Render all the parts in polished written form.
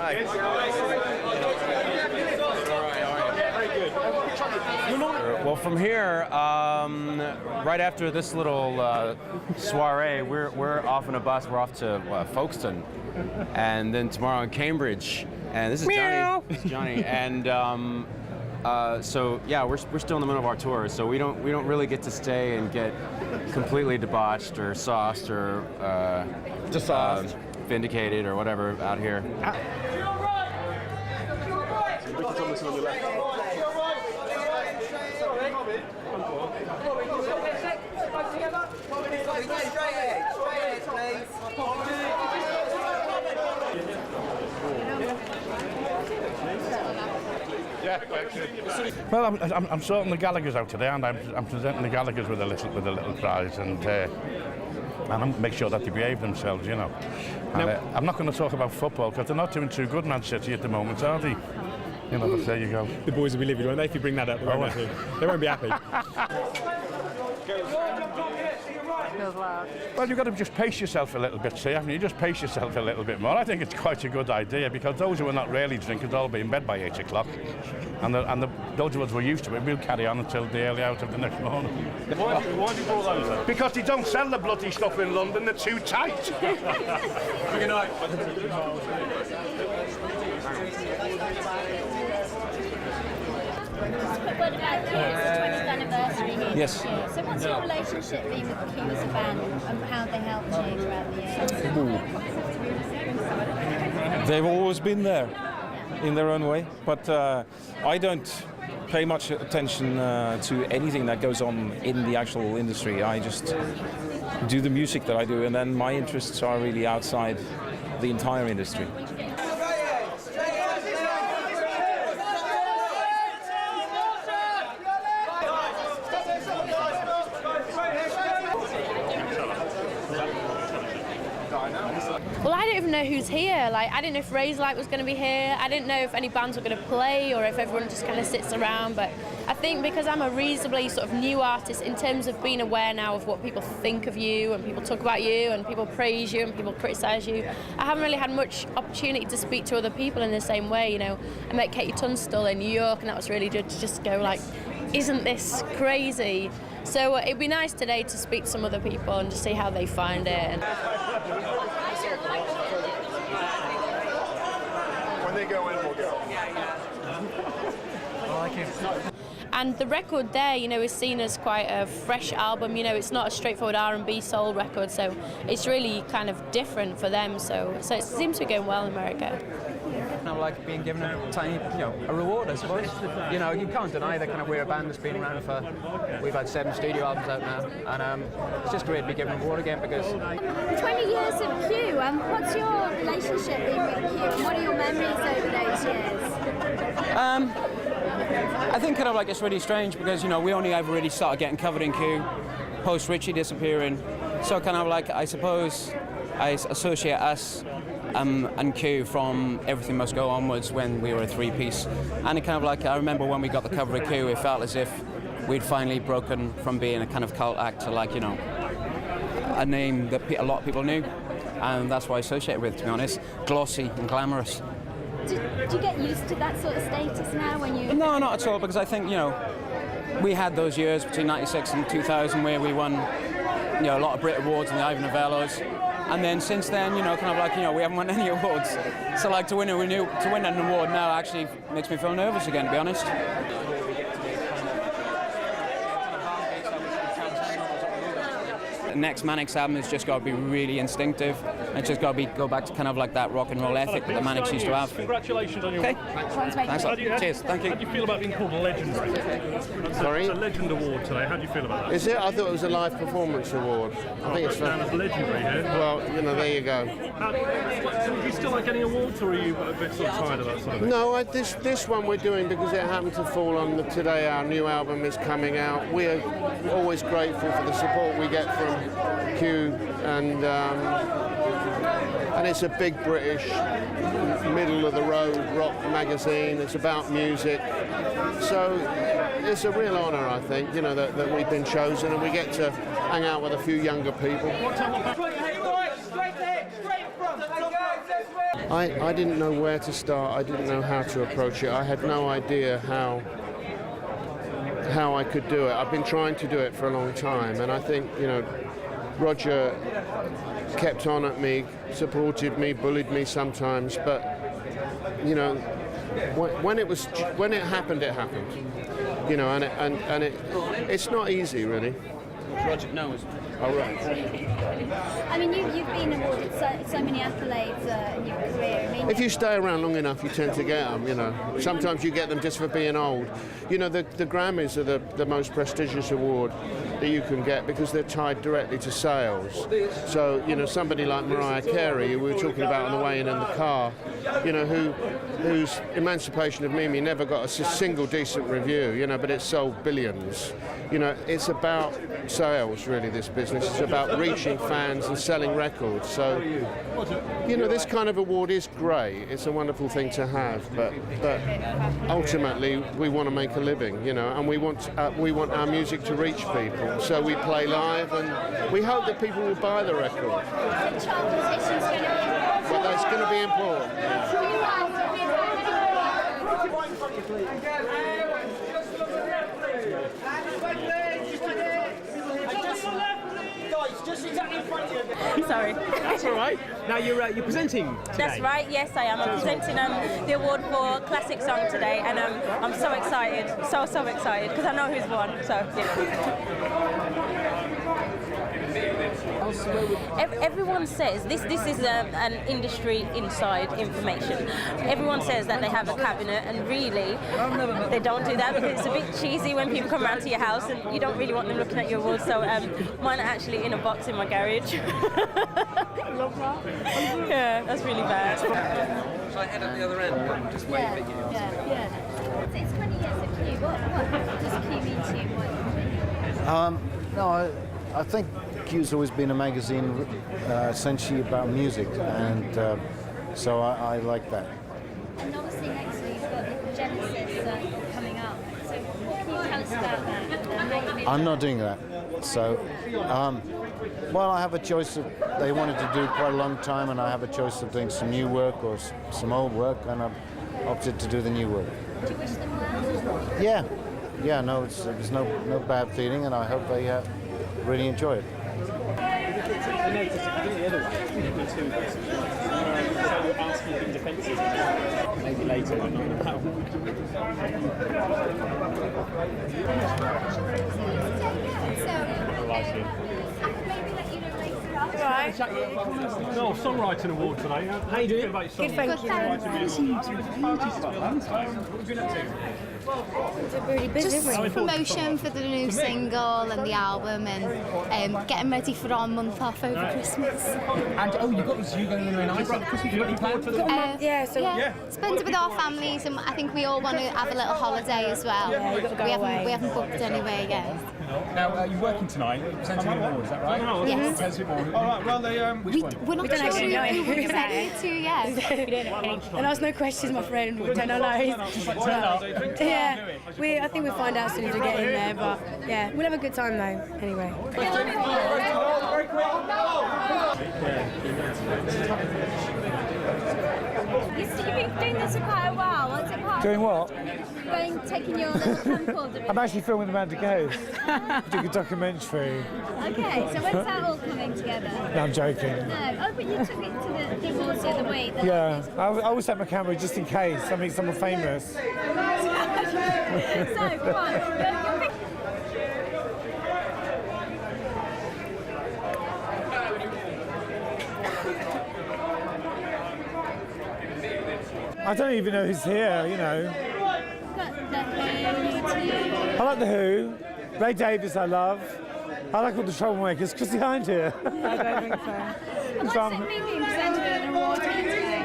okay? Well, from here, right after this little soiree, we're off on a bus. We're off to Folkestone, and then tomorrow in Cambridge. And this is Johnny. This is Johnny. And so yeah, we're still in the middle of our tour, so we don't really get to stay and get completely debauched or sauced or vindicated or whatever out here. Tomlinson on your left. Well, I'm sorting the Gallaghers out today, and I'm presenting the Gallaghers with a little prize, and make sure that they behave themselves, you know. And, I'm not going to talk about football because they're not doing too good, Man City, at the moment, are they? You know, but there you go. The boys will be livid, won't they? If you bring that up, they won't be happy. Well, you've got to just pace yourself a little bit, see, haven't you? Just pace yourself a little bit more. I think it's quite a good idea because those who are not really drinkers will all be in bed by 8 o'clock. And those of us who are used to it, we'll carry on until the early out of the next morning. Why do you call those up? Because they don't sell the bloody stuff in London, they're too tight. Good night. What about Q? It's the 20th anniversary here. Yes. So what's your relationship been with Q as a band and how they helped you throughout the years? They've always been there in their own way, but I don't pay much attention to anything that goes on in the actual industry. I just do the music that I do, and then my interests are really outside the entire industry. Well, I don't even know who's here. Like, I didn't know if Razorlight was going to be here. I didn't know if any bands were going to play or if everyone just kind of sits around. But I think because I'm a reasonably sort of new artist in terms of being aware now of what people think of you and people talk about you and people praise you and people criticise you, I haven't really had much opportunity to speak to other people in the same way. You know, I met Katie Tunstall in New York, and that was really good to just go like, isn't this crazy? So it'd be nice today to speak to some other people and just see how they find it. When they go in, we'll go. I like it. And the record there, you know, is seen as quite a fresh album. You know, it's not a straightforward R&B soul record, so it's really kind of different for them. So it seems to be going well in America. Kind of like being given a tiny, a reward, I suppose. You know, you can't deny that kind of we're a band that's been around for, we've had 7 studio albums out now, and it's just great to be given a reward again because... 20 years of Q, what's your relationship been with Q and what are your memories over those years? I think kind of like it's really strange because, we only ever really started getting covered in Q post Richie disappearing. So kind of like, I suppose, I associate us and Q from Everything Must Go onwards when we were a 3-piece. And it kind of like, I remember when we got the cover of Q, it felt as if we'd finally broken from being a kind of cult act to like, a name that a lot of people knew. And that's what I associate it with, to be honest. Glossy and glamorous. Do you get used to that sort of status now when you... No, not at all, because I think, we had those years between 96 and 2000 where we won, a lot of Brit Awards and the Ivor Novellos. And then since then, kind of like, we haven't won any awards. So like to win an award now actually makes me feel nervous again, to be honest. The next Manics album has just got to be really instinctive. It's just got to go back to kind of like that rock and roll ethic that the Manics used to have. Congratulations on your award. Thanks a lot. Cheers. Thank you. How do you feel about being called a legendary? Sorry? It's a legend award today. How do you feel about that? Is it? I thought it was a live performance award. I think it's down as legendary here. Well, there you go. Do you still like getting awards, or are you a bit sort of tired of that sort of thing? No, this one we're doing because it happened to fall on today. Our new album is coming out. We're always grateful for the support we get from Q, and it's a big British, middle-of-the-road rock magazine. It's about music. So it's a real honour, I think, that we've been chosen, and we get to hang out with a few younger people. I didn't know where to start. I didn't know how to approach it. I had no idea how I could do it. I've been trying to do it for a long time, and I think, you know, Roger kept on at me, supported me, bullied me sometimes, but, you know, when it happened, it happened. You know, and it's not easy, really. Roger knows. Oh, right. I mean, you've been awarded so many accolades in your career. I mean, If you stay around long enough, you tend to get them, you know. Sometimes you get them just for being old. You know, the Grammys are the most prestigious award that you can get because they're tied directly to sales. So, you know, somebody like Mariah Carey, who we were talking about on the way in the car, you know, whose Emancipation of Mimi never got a single decent review, you know, but it sold billions. You know, it's about sales, really, this business. It's about reaching fans and selling records. So, you know, this kind of award is great. It's a wonderful thing to have, but ultimately we want to make a living, you know, and we want our music to reach people. So we play live, and we hope that people will buy the record. child musician's going to be important. But that's going to be important. Sorry. That's all right. Now you're presenting today. That's right, yes I am. I'm presenting the award for Classic Song today, and I'm so excited, so excited, because I know who's won, so yeah. Everyone says, this is an industry inside information. Everyone says that they have a cabinet, and really they don't do that because it's a bit cheesy when people come around to your house and you don't really want them looking at your awards. So mine are actually in a box in my garage. Love that. Yeah, that's really bad. Shall I head up the other end? Just wait for you. Yeah. It's 20 years of Q. What does Q mean to you? No, I think Q's always been a magazine essentially about music, and so I like that. And obviously next week you've got Genesis coming up. So what can you tell us about that? I'm not doing that. So, well, I have a choice of, they wanted to do quite a long time, and I have a choice of doing some new work or some old work, and I've opted to do the new work. Do you wish them well? Yeah, no, there's no bad feeling, and I hope they really enjoy it. Maybe later. Right. No, songwriting award today. How you doing? Good, thank you. Just promotion for the new single and the album, and getting ready for our month off over Christmas. And you going anywhere nice for Christmas? You got any plans? Spend it with our families, and I think we all want to have a little holiday as well. Yeah, you've got to go away. We haven't booked anywhere yet. Now, you're working tonight, presenting an award, is that right? Yes. Tell us a bit more. All right, well, We're not sure actually know who who we're presenting to yet. And ask no questions, my friend. We don't know. Yeah, I think we'll find out as soon as we get in there. But yeah, we'll have a good time though. Anyway. You've been doing this for quite a while. What's it part? Doing what? Taking your little camcorder. I'm actually filming Amanda Goes. Doing a documentary. Okay, so when's that all coming together? No, I'm joking. No. Oh, but you took it to the awards the other week. Yeah, I always take my camera just in case I meet someone famous. So, come on. I don't even know who's here, you know. Got the Who. I like The Who. Ray Davies I love. I like all the troublemakers. Chrissy Hind here. I don't think so. What's it mean being presented with an award here today?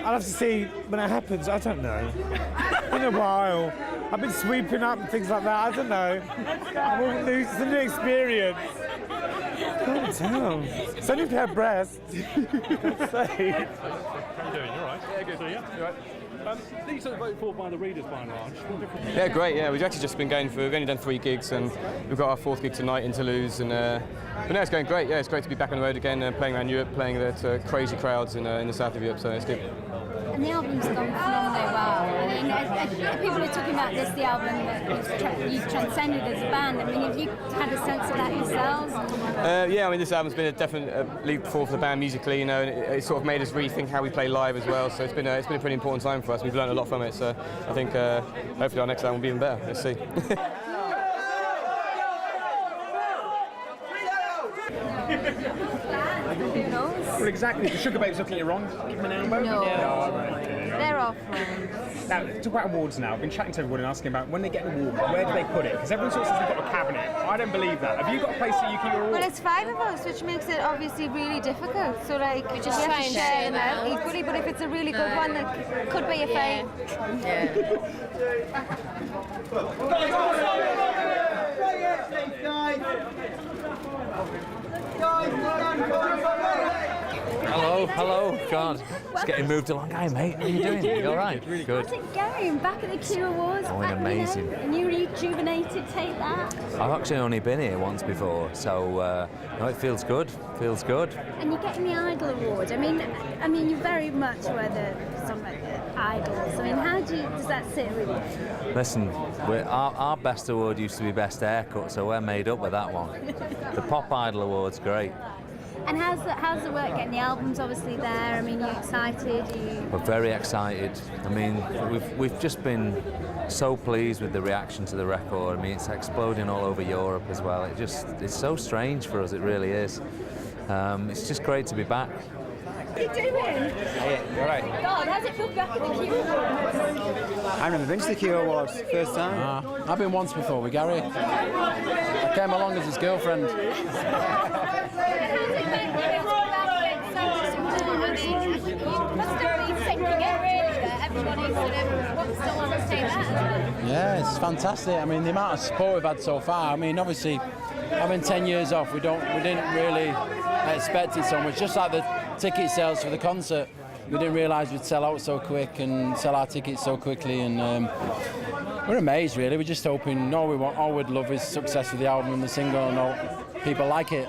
I'll have to see when it happens. I don't know. In a while. I've been sweeping up and things like that. I don't know. It's a new experience. Damn. It's only per breast. How you doing? You all right? Yeah, good. Yeah, you all right? These are voted for by the readers by and large. Yeah, great. Yeah, we've actually just been going for. We've only done 3 gigs, and we've got our 4th gig tonight in Toulouse. And but no, it's going great. Yeah, it's great to be back on the road again, playing around Europe, playing at crazy crowds in the south of Europe. So it's good. And the album's gone phenomenally well. I mean, people are talking about this, the album that you've transcended as a band. I mean, have you had a sense of that yourselves? Yeah, I mean, this album's been a definite leap forward for the band musically, you know, and it sort of made us rethink how we play live as well. So it's been a pretty important time for us. We've learned a lot from it. So I think hopefully our next album will be even better. Let's see. Well, exactly. The Sugar Babes looking at you wrong. Give them an elbow. No. They're off. Now, talk about awards now. I've been chatting to everyone and asking about when they get an award, where do they put it? Because everyone sort of says they've got a cabinet. I don't believe that. Have you got a place that you keep your awards? Well, it's 5 of us, which makes it obviously really difficult. So, like, we just have try to and share share them them out out. equally. But if it's a really good one, that could be a fine. Hello. God, it's getting moved along. Hi, mate. How are you doing? You all right? Really good. How's it going? Back at the Q Awards. Going amazing. A new rejuvenated take that. I've actually only been here once before, so no, it feels good. Feels good. And you're getting the Idol Award. I mean, you very much were some of the idols. I mean, how does that sit with you? Listen, our best award used to be best haircut, so we're made up with that one. The Pop Idol Award's great. And how's the work getting the albums obviously there? I mean, you excited? We're very excited. I mean, we've just been so pleased with the reaction to the record. I mean, it's exploding all over Europe as well. It's so strange for us, it really is. It's just great to be back. What are you doing? Hey, you all right? God, how's it feel back at the Q Awards? I've never been to the Q Awards, first time. I've been once before with Gary. I came along as his girlfriend. Yeah, it's fantastic. I mean, the amount of support we've had so far. I mean, obviously, having 10 years off, we didn't really expect it so much. Just like the ticket sales for the concert, we didn't realise we'd sell out so quick and sell our tickets so quickly. And we're amazed, really. We're just hoping. All we'd love is success with the album and the single, and all people like it.